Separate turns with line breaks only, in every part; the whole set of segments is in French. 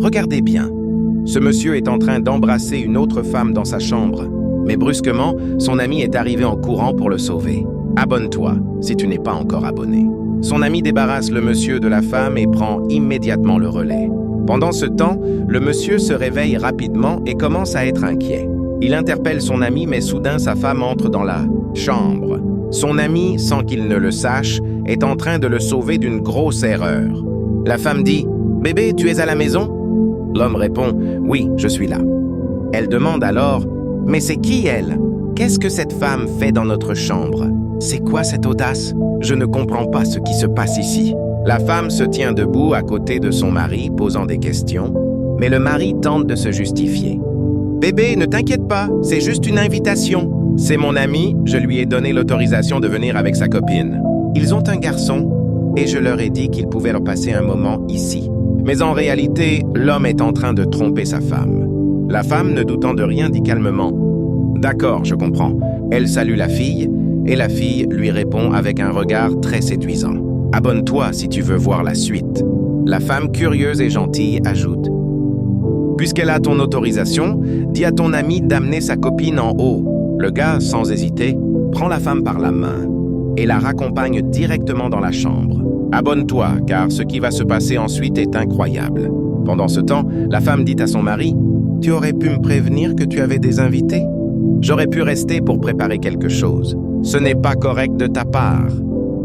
Regardez bien. Ce monsieur est en train d'embrasser une autre femme dans sa chambre. Mais brusquement, son ami est arrivé en courant pour le sauver. Abonne-toi si tu n'es pas encore abonné. Son ami débarrasse le monsieur de la femme et prend immédiatement le relais. Pendant ce temps, le monsieur se réveille rapidement et commence à être inquiet. Il interpelle son ami, mais soudain sa femme entre dans la chambre. Son ami, sans qu'il ne le sache, est en train de le sauver d'une grosse erreur. La femme dit « Bébé, tu es à la maison ?» L'homme répond « Oui, je suis là. » Elle demande alors « Mais c'est qui elle? Qu'est-ce que cette femme fait dans notre chambre? C'est quoi cette audace? Je ne comprends pas ce qui se passe ici. » La femme se tient debout à côté de son mari, posant des questions, mais le mari tente de se justifier. « Bébé, ne t'inquiète pas, c'est juste une invitation. C'est mon ami, je lui ai donné l'autorisation de venir avec sa copine. Ils ont un garçon, et je leur ai dit qu'ils pouvaient leur passer un moment ici. Mais en réalité, l'homme est en train de tromper sa femme. » La femme, ne doutant de rien, dit calmement « D'accord, je comprends. » Elle salue la fille, et la fille lui répond avec un regard très séduisant. « Abonne-toi si tu veux voir la suite. » La femme, curieuse et gentille, ajoute « Puisqu'elle a ton autorisation, dis à ton ami d'amener sa copine en haut. » Le gars, sans hésiter, prend la femme par la main et la raccompagne directement dans la chambre. « Abonne-toi, car ce qui va se passer ensuite est incroyable. » Pendant ce temps, la femme dit à son mari « Tu aurais pu me prévenir que tu avais des invités? J'aurais pu rester pour préparer quelque chose. Ce n'est pas correct de ta part. »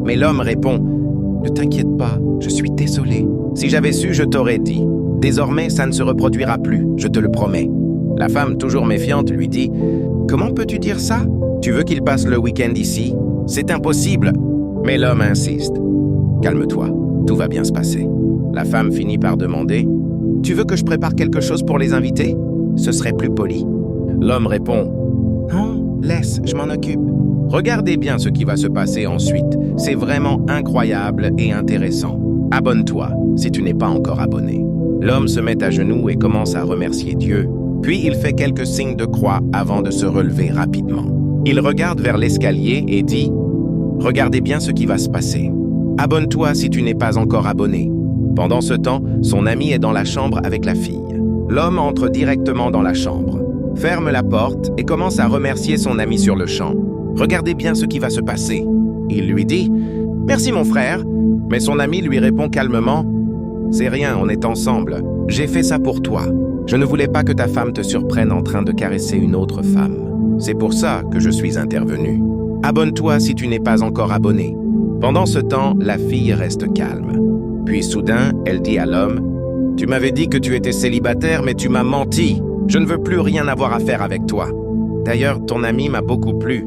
Mais l'homme répond « Ne t'inquiète pas, je suis désolé. Si j'avais su, je t'aurais dit. Désormais, ça ne se reproduira plus, je te le promets. » La femme, toujours méfiante, lui dit « Comment peux-tu dire ça? Tu veux qu'il passe le week-end ici? C'est impossible. » Mais l'homme insiste. « Calme-toi, tout va bien se passer. » La femme finit par demander « Tu veux que je prépare quelque chose pour les invités? Ce serait plus poli. » L'homme répond « Non, laisse, je m'en occupe. » Regardez bien ce qui va se passer ensuite. C'est vraiment incroyable et intéressant. Abonne-toi si tu n'es pas encore abonné. L'homme se met à genoux et commence à remercier Dieu. Puis il fait quelques signes de croix avant de se relever rapidement. Il regarde vers l'escalier et dit « Regardez bien ce qui va se passer. Abonne-toi si tu n'es pas encore abonné. » Pendant ce temps, son ami est dans la chambre avec la fille. L'homme entre directement dans la chambre, ferme la porte et commence à remercier son ami sur le champ. Regardez bien ce qui va se passer. Il lui dit « Merci mon frère », mais son ami lui répond calmement « C'est rien, on est ensemble. J'ai fait ça pour toi. Je ne voulais pas que ta femme te surprenne en train de caresser une autre femme. C'est pour ça que je suis intervenu. Abonne-toi si tu n'es pas encore abonné. » Pendant ce temps, la fille reste calme. Puis soudain, elle dit à l'homme « Tu m'avais dit que tu étais célibataire, mais tu m'as menti. Je ne veux plus rien avoir à faire avec toi. D'ailleurs, ton ami m'a beaucoup plu.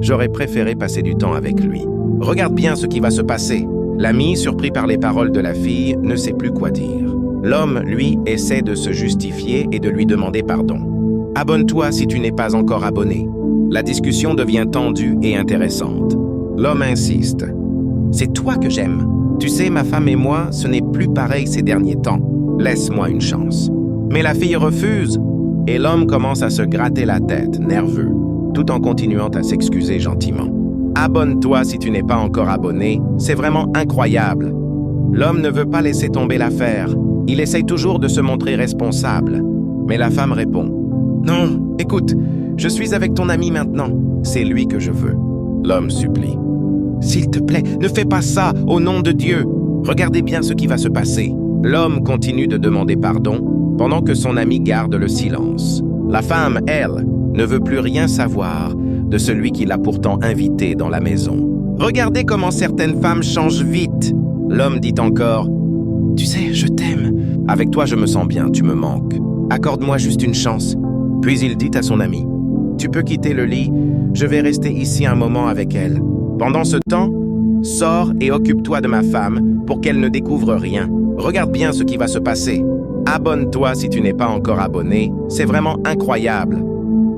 J'aurais préféré passer du temps avec lui. Regarde bien ce qui va se passer. » L'ami, surpris par les paroles de la fille, ne sait plus quoi dire. L'homme, lui, essaie de se justifier et de lui demander pardon. « Abonne-toi si tu n'es pas encore abonné. » La discussion devient tendue et intéressante. L'homme insiste. « C'est toi que j'aime. Tu sais, ma femme et moi, ce n'est plus pareil ces derniers temps. Laisse-moi une chance. » Mais la fille refuse, et l'homme commence à se gratter la tête, nerveux, tout en continuant à s'excuser gentiment. « Abonne-toi si tu n'es pas encore abonné, c'est vraiment incroyable. » L'homme ne veut pas laisser tomber l'affaire. Il essaye toujours de se montrer responsable. Mais la femme répond « Non, écoute, je suis avec ton ami maintenant. C'est lui que je veux. » L'homme supplie. « S'il te plaît, ne fais pas ça, au nom de Dieu. Regardez bien ce qui va se passer. » L'homme continue de demander pardon pendant que son ami garde le silence. La femme, elle, ne veut plus rien savoir de celui qui l'a pourtant invité dans la maison. « Regardez comment certaines femmes changent vite. » L'homme dit encore « Tu sais, je t'aime. Avec toi, je me sens bien, tu me manques. Accorde-moi juste une chance. » Puis il dit à son ami « Tu peux quitter le lit, je vais rester ici un moment avec elle. Pendant ce temps, sors et occupe-toi de ma femme pour qu'elle ne découvre rien. Regarde bien ce qui va se passer. Abonne-toi si tu n'es pas encore abonné, c'est vraiment incroyable.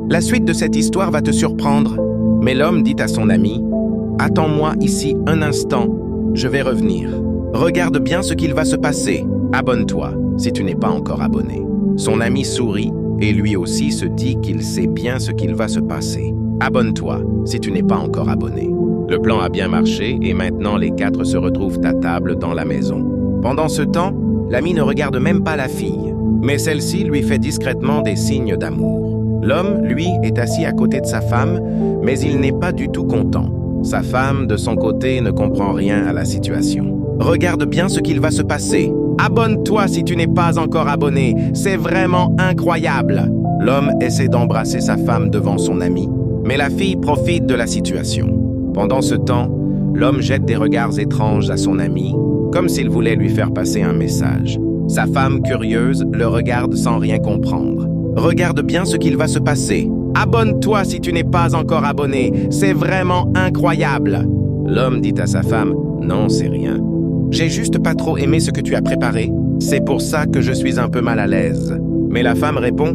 La suite de cette histoire va te surprendre. » Mais l'homme dit à son ami « Attends-moi ici un instant, je vais revenir. Regarde bien ce qu'il va se passer. Abonne-toi si tu n'es pas encore abonné. » Son ami sourit et lui aussi se dit qu'il sait bien ce qu'il va se passer. Abonne-toi si tu n'es pas encore abonné. Le plan a bien marché et maintenant les quatre se retrouvent à table dans la maison. Pendant ce temps, l'ami ne regarde même pas la fille, mais celle-ci lui fait discrètement des signes d'amour. L'homme, lui, est assis à côté de sa femme, mais il n'est pas du tout content. Sa femme, de son côté, ne comprend rien à la situation. Regarde bien ce qu'il va se passer. Abonne-toi si tu n'es pas encore abonné. C'est vraiment incroyable. L'homme essaie d'embrasser sa femme devant son ami, mais la fille profite de la situation. Pendant ce temps, l'homme jette des regards étranges à son ami, comme s'il voulait lui faire passer un message. Sa femme, curieuse, le regarde sans rien comprendre. Regarde bien ce qu'il va se passer. Abonne-toi si tu n'es pas encore abonné. C'est vraiment incroyable. L'homme dit à sa femme, non, c'est rien. J'ai juste pas trop aimé ce que tu as préparé. C'est pour ça que je suis un peu mal à l'aise. Mais la femme répond,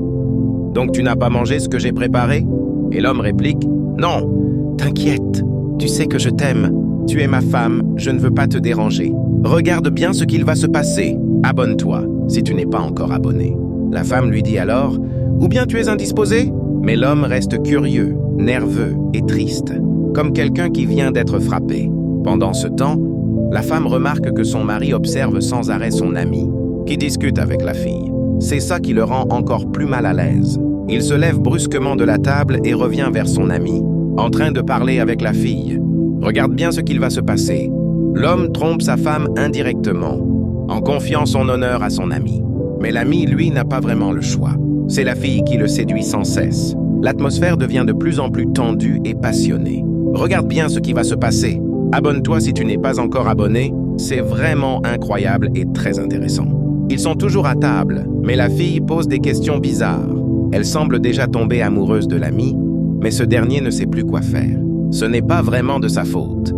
donc tu n'as pas mangé ce que j'ai préparé? Et l'homme réplique, non, t'inquiète, tu sais que je t'aime. Tu es ma femme, je ne veux pas te déranger. Regarde bien ce qu'il va se passer. Abonne-toi si tu n'es pas encore abonné. La femme lui dit alors, ou bien tu es indisposé? Mais l'homme reste curieux, nerveux et triste, comme quelqu'un qui vient d'être frappé. Pendant ce temps, la femme remarque que son mari observe sans arrêt son ami, qui discute avec la fille. C'est ça qui le rend encore plus mal à l'aise. Il se lève brusquement de la table et revient vers son ami, en train de parler avec la fille. Regarde bien ce qu'il va se passer. L'homme trompe sa femme indirectement, en confiant son honneur à son ami. Mais l'ami, lui, n'a pas vraiment le choix. C'est la fille qui le séduit sans cesse. L'atmosphère devient de plus en plus tendue et passionnée. Regarde bien ce qui va se passer. Abonne-toi si tu n'es pas encore abonné. C'est vraiment incroyable et très intéressant. Ils sont toujours à table, mais la fille pose des questions bizarres. Elle semble déjà tomber amoureuse de l'ami, mais ce dernier ne sait plus quoi faire. Ce n'est pas vraiment de sa faute.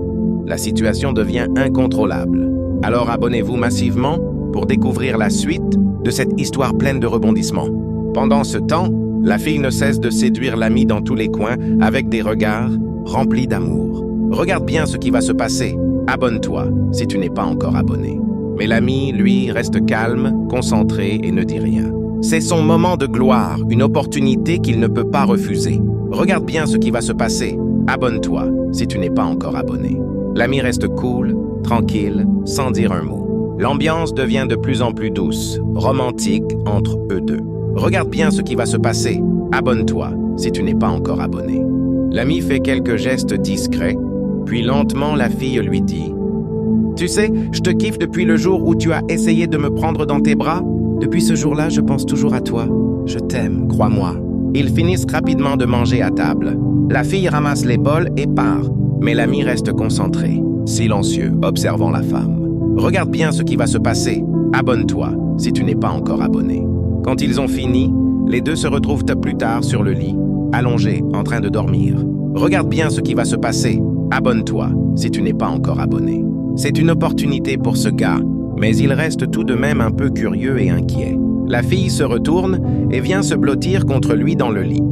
La situation devient incontrôlable. Alors abonnez-vous massivement pour découvrir la suite de cette histoire pleine de rebondissements. Pendant ce temps, la fille ne cesse de séduire l'ami dans tous les coins avec des regards remplis d'amour. Regarde bien ce qui va se passer. Abonne-toi si tu n'es pas encore abonné. Mais l'ami, lui, reste calme, concentré et ne dit rien. C'est son moment de gloire, une opportunité qu'il ne peut pas refuser. Regarde bien ce qui va se passer. Abonne-toi si tu n'es pas encore abonné. L'ami reste cool, tranquille, sans dire un mot. L'ambiance devient de plus en plus douce, romantique entre eux deux. Regarde bien ce qui va se passer. Abonne-toi si tu n'es pas encore abonné. L'ami fait quelques gestes discrets, puis lentement la fille lui dit « Tu sais, je te kiffe depuis le jour où tu as essayé de me prendre dans tes bras. Depuis ce jour-là, je pense toujours à toi. Je t'aime, crois-moi. » Ils finissent rapidement de manger à table. La fille ramasse les bols et part, mais l'ami reste concentré, silencieux, observant la femme. Regarde bien ce qui va se passer. Abonne-toi si tu n'es pas encore abonné. Quand ils ont fini, les deux se retrouvent plus tard sur le lit, allongés, en train de dormir. Regarde bien ce qui va se passer. Abonne-toi si tu n'es pas encore abonné. C'est une opportunité pour ce gars, mais il reste tout de même un peu curieux et inquiet. La fille se retourne et vient se blottir contre lui dans le lit.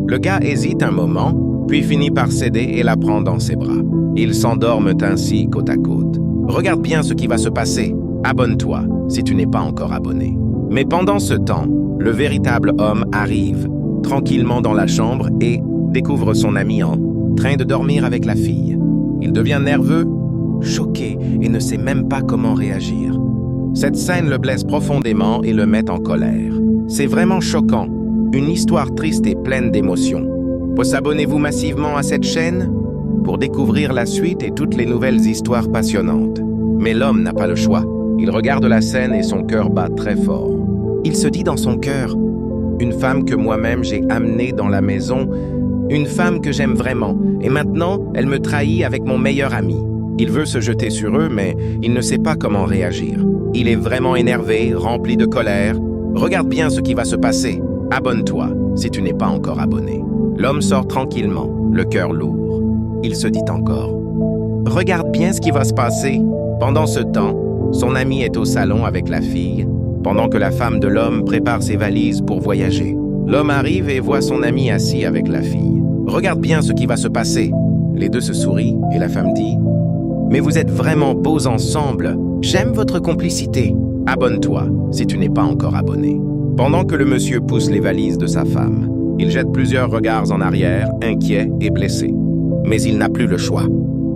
Le gars hésite un moment, puis finit par céder et la prend dans ses bras. Ils s'endorment ainsi côte à côte. Regarde bien ce qui va se passer. Abonne-toi si tu n'es pas encore abonné. Mais pendant ce temps, le véritable homme arrive, tranquillement dans la chambre et découvre son ami en train de dormir avec la fille. Il devient nerveux, choqué et ne sait même pas comment réagir. Cette scène le blesse profondément et le met en colère. C'est vraiment choquant, une histoire triste et pleine d'émotions. Abonnez-vous massivement à cette chaîne pour découvrir la suite et toutes les nouvelles histoires passionnantes. Mais l'homme n'a pas le choix. Il regarde la scène et son cœur bat très fort. Il se dit dans son cœur, une femme que moi-même j'ai amenée dans la maison, une femme que j'aime vraiment, et maintenant elle me trahit avec mon meilleur ami. Il veut se jeter sur eux, mais il ne sait pas comment réagir. Il est vraiment énervé, rempli de colère. Regarde bien ce qui va se passer. Abonne-toi si tu n'es pas encore abonné. L'homme sort tranquillement, le cœur lourd. Il se dit encore, regarde bien ce qui va se passer. Pendant ce temps, son ami est au salon avec la fille, pendant que la femme de l'homme prépare ses valises pour voyager. L'homme arrive et voit son ami assis avec la fille. Regarde bien ce qui va se passer. Les deux se sourient et la femme dit, mais vous êtes vraiment beaux ensemble. J'aime votre complicité. Abonne-toi si tu n'es pas encore abonné. Pendant que le monsieur pousse les valises de sa femme, il jette plusieurs regards en arrière, inquiet et blessé. Mais il n'a plus le choix.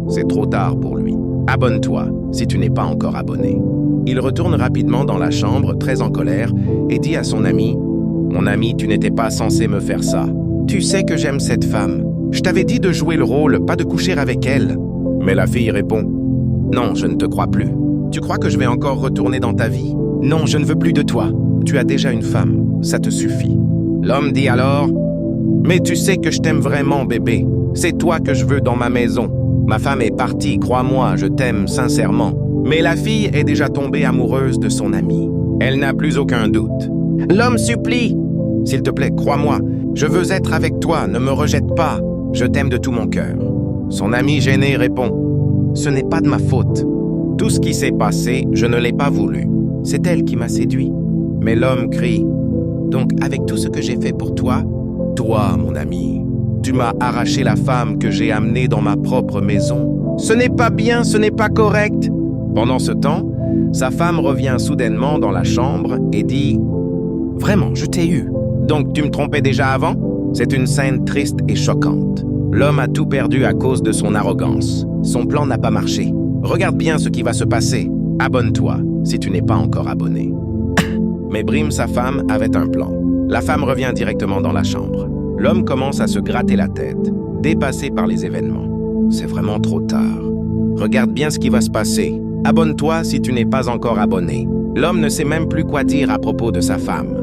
C'est trop tard pour lui. Abonne-toi si tu n'es pas encore abonné. Il retourne rapidement dans la chambre, très en colère, et dit à son ami, « Mon ami, tu n'étais pas censé me faire ça. Tu sais que j'aime cette femme. Je t'avais dit de jouer le rôle, pas de coucher avec elle. » Mais la fille répond, « Non, je ne te crois plus. Tu crois que je vais encore retourner dans ta vie? Non, je ne veux plus de toi. Tu as déjà une femme, ça te suffit. » L'homme dit alors, « Mais tu sais que je t'aime vraiment, bébé. C'est toi que je veux dans ma maison. Ma femme est partie, crois-moi, je t'aime sincèrement. » Mais la fille est déjà tombée amoureuse de son ami. Elle n'a plus aucun doute. L'homme supplie, « S'il te plaît, crois-moi, je veux être avec toi, ne me rejette pas. Je t'aime de tout mon cœur. » Son ami gêné répond, « Ce n'est pas de ma faute. Tout ce qui s'est passé, je ne l'ai pas voulu. C'est elle qui m'a séduit. » Mais l'homme crie, « Donc, avec tout ce que j'ai fait pour toi, toi, mon ami, tu m'as arraché la femme que j'ai amenée dans ma propre maison. Ce n'est pas bien, ce n'est pas correct. » Pendant ce temps, sa femme revient soudainement dans la chambre et dit « Vraiment, je t'ai eu. Donc tu me trompais déjà avant ?» C'est une scène triste et choquante. L'homme a tout perdu à cause de son arrogance. Son plan n'a pas marché. Regarde bien ce qui va se passer. Abonne-toi si tu n'es pas encore abonné. Mais Brim, sa femme, avait un plan. La femme revient directement dans la chambre. L'homme commence à se gratter la tête, dépassé par les événements. C'est vraiment trop tard. Regarde bien ce qui va se passer. Abonne-toi si tu n'es pas encore abonné. L'homme ne sait même plus quoi dire à propos de sa femme.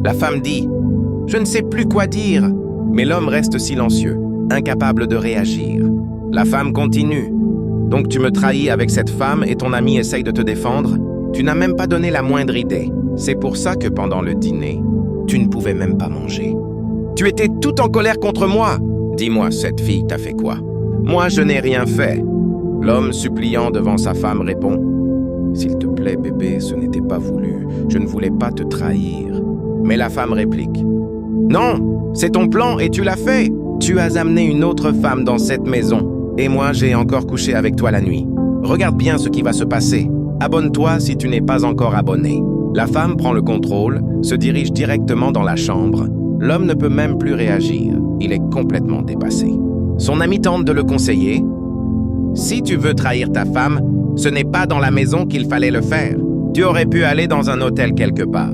La femme dit « Je ne sais plus quoi dire ». Mais l'homme reste silencieux, incapable de réagir. La femme continue. « Donc tu me trahis avec cette femme et ton ami essaye de te défendre? Tu n'as même pas donné la moindre idée. C'est pour ça que pendant le dîner, tu ne pouvais même pas manger. Tu étais tout en colère contre moi. Dis-moi, cette fille t'a fait quoi? Moi, je n'ai rien fait. » L'homme, suppliant devant sa femme, répond « S'il te plaît, bébé, ce n'était pas voulu. Je ne voulais pas te trahir. » Mais la femme réplique « Non, c'est ton plan et tu l'as fait. Tu as amené une autre femme dans cette maison. Et moi, j'ai encore couché avec toi la nuit. Regarde bien ce qui va se passer. Abonne-toi si tu n'es pas encore abonné. » La femme prend le contrôle, se dirige directement dans la chambre. L'homme ne peut même plus réagir. Il est complètement dépassé. Son ami tente de le conseiller. Si tu veux trahir ta femme, ce n'est pas dans la maison qu'il fallait le faire. Tu aurais pu aller dans un hôtel quelque part.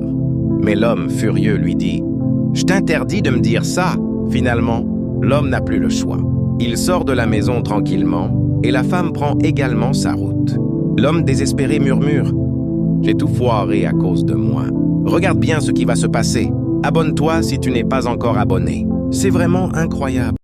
Mais l'homme, furieux, lui dit « Je t'interdis de me dire ça. » Finalement, l'homme n'a plus le choix. Il sort de la maison tranquillement et la femme prend également sa route. L'homme désespéré murmure « J'ai tout foiré à cause de moi. Regarde bien ce qui va se passer. Abonne-toi si tu n'es pas encore abonné. C'est vraiment incroyable. »